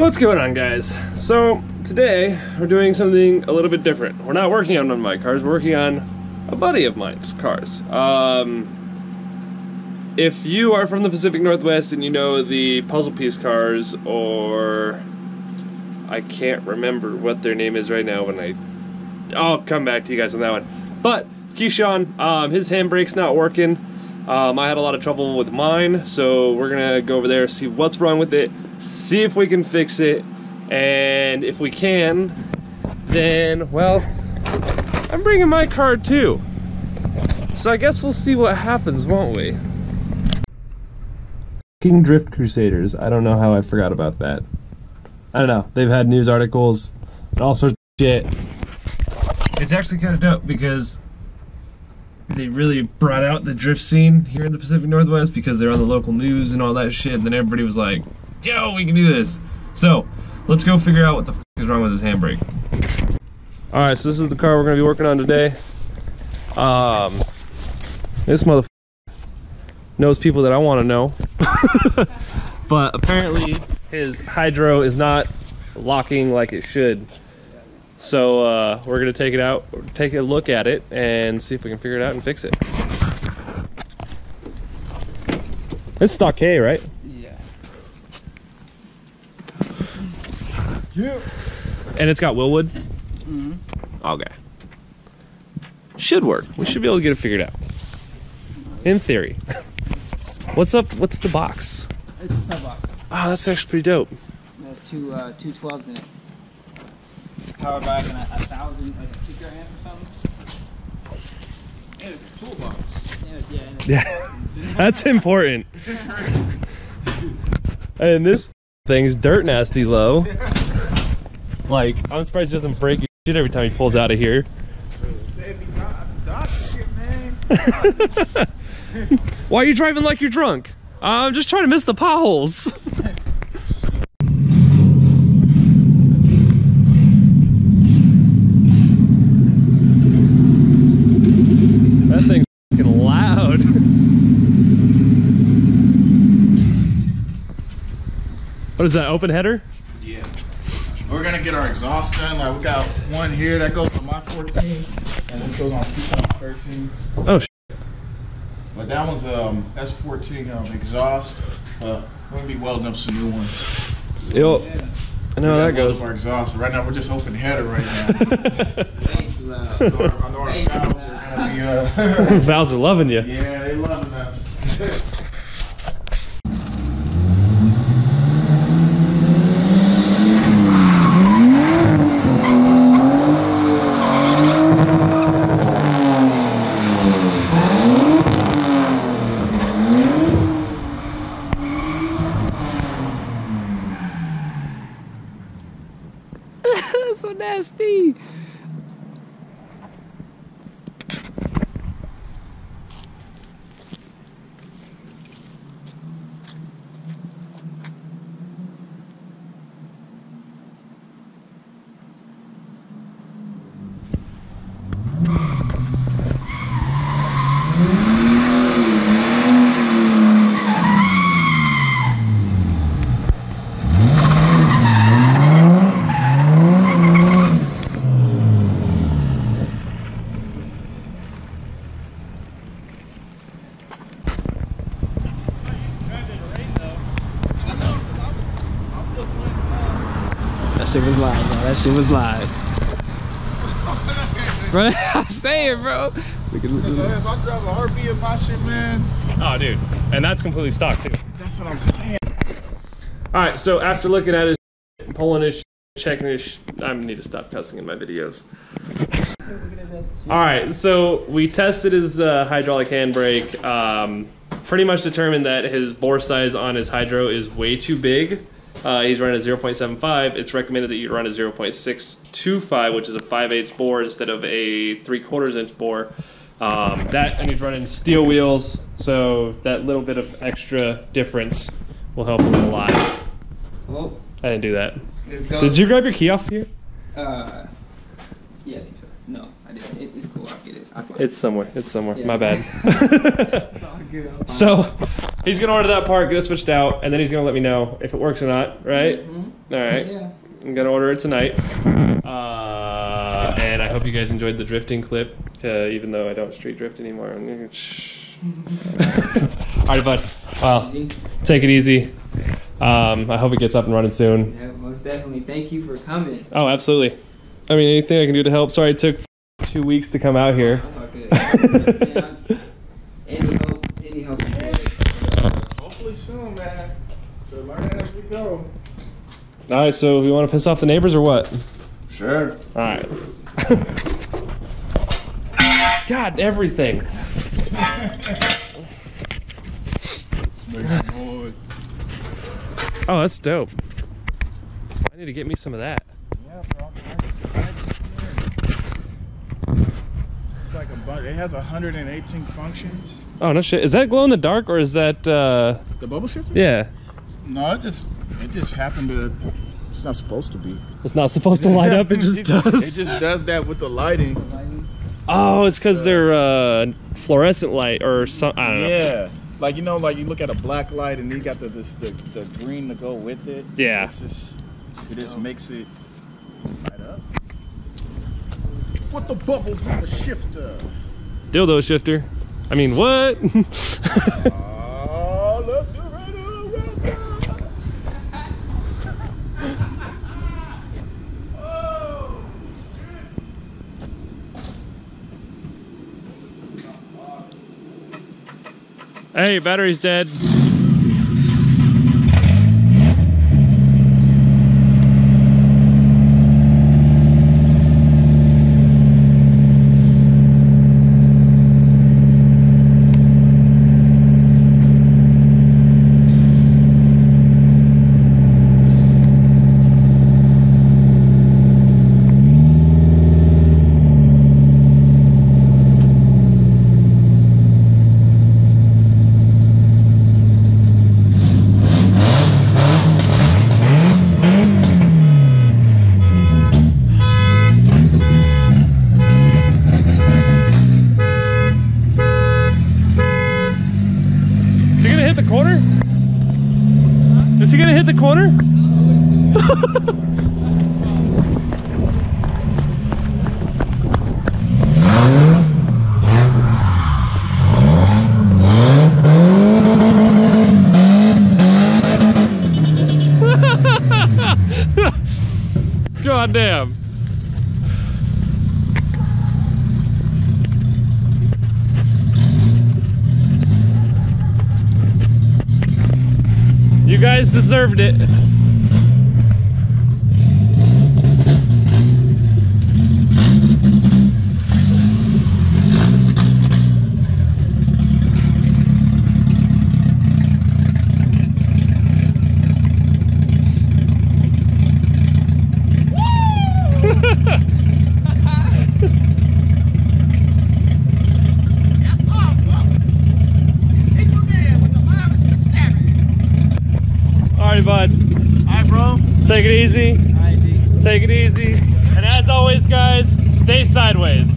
What's going on, guys? So today we're doing something a little bit different. We're not working on one of my cars, we're working on a buddy of mine's cars. If you are from the Pacific Northwest and you know the puzzle piece cars, or I can't remember what their name is right now I'll come back to you guys on that one. But Keshawn, his handbrake's not working. I had a lot of trouble with mine, so we're gonna go over there, see what's wrong with it, see if we can fix it, and if we can, then, well, I'm bringing my car too. So I guess we'll see what happens, won't we? Drift Crusaders. I don't know how I forgot about that. I don't know. They've had news articles and all sorts of shit. It's actually kind of dope because they really brought out the drift scene here in the Pacific Northwest because they're on the local news and all that shit, and then everybody was like, yo, we can do this. So let's go figure out what the f is wrong with his handbrake. Alright, so this is the car we're going to be working on today. This motherfucker knows people that I want to know. But apparently his hydro is not locking like it should. So we're gonna take it out, take a look at it, and see if we can figure it out and fix it. It's stock K, right? Yeah. Yeah. And it's got Willwood? Mm-hmm. Okay. Should work. We should be able to get it figured out. In theory. What's up? What's the box? It's a sub box. Oh, that's actually pretty dope. There's two 12s in it. Power back and a 1,000, like a speaker amp or something. And it's a toolbox. Yeah. That's important. And this thing's dirt nasty low. Like, I'm surprised he doesn't break your shit every time he pulls out of here. Why are you driving like you're drunk? I'm just trying to miss the potholes. That thing's fucking loud. What is that, open header? Yeah. We're gonna get our exhaust done. Like, we got one here that goes on my 14, and this goes on Keshawn's 13. Oh, shit. But that one's that's 14 exhaust. We're gonna be welding up some new ones. Yo, I know how that goes. Our exhaust. Right now we're just open header right now. I know our valves are gonna be Valves are loving you. Yeah, they loving us. That's so nasty. That shit was live, bro. That shit was live. Bro, I'm saying, bro. If I drove a RB in my shit, man. Oh, dude. And that's completely stock, too. That's what I'm saying. Alright, so after looking at his shit, pulling his shit, checking his shit, I need to stop cussing in my videos. Alright, so we tested his hydraulic handbrake. Pretty much determined that his bore size on his hydro is way too big. He's running a 0.75. It's recommended that you run a 0.625, which is a 5/8 bore instead of a 3/4 inch bore. That, and he's running steel wheels, so that little bit of extra difference will help him a lot. Well, I didn't do that. Did you grab your key off here? Yeah, I think so. No, I didn't. It's cool. I'll get it. It's somewhere. It's somewhere. Yeah. My bad. It's all good. So he's gonna order that part, get it switched out, and then he's gonna let me know if it works or not, right? Mm-hmm. All right. Yeah. I'm gonna order it tonight. And I hope you guys enjoyed the drifting clip, even though I don't street drift anymore. Alright, bud. Well, take it easy. I hope it gets up and running soon. Yeah, most definitely. Thank you for coming. Oh, absolutely. I mean, anything I can do to help. Sorry it took 2 weeks to come out here. That's all good. Man, any help is good. Hopefully soon, man. So learn as we go. Alright, so we want to piss off the neighbors or what? Sure. Alright. God, everything. Make some noise. Oh, that's dope. I need to get me some of that. Yeah, bro. It's like a bunch. It has 118 functions. Oh, no shit. Is that glow in the dark or is that, The bubble shifter? yeah. No, it just happened to. It's not supposed to be. It's not supposed to light up, it just does. It just does that with the lighting. Oh, it's because they're fluorescent light or something. I don't know. Yeah, like like you look at a black light and you got the green to go with it. Yeah. It just makes it light up. What the bubbles in the shifter? Dildo shifter. I mean, what? Let's get ready to rock. Hey, battery's dead. Is he gonna hit the corner? God damn. You guys deserved it. Alright, bud. Alright, bro. Take it easy. Take it easy. And as always, guys, stay sideways.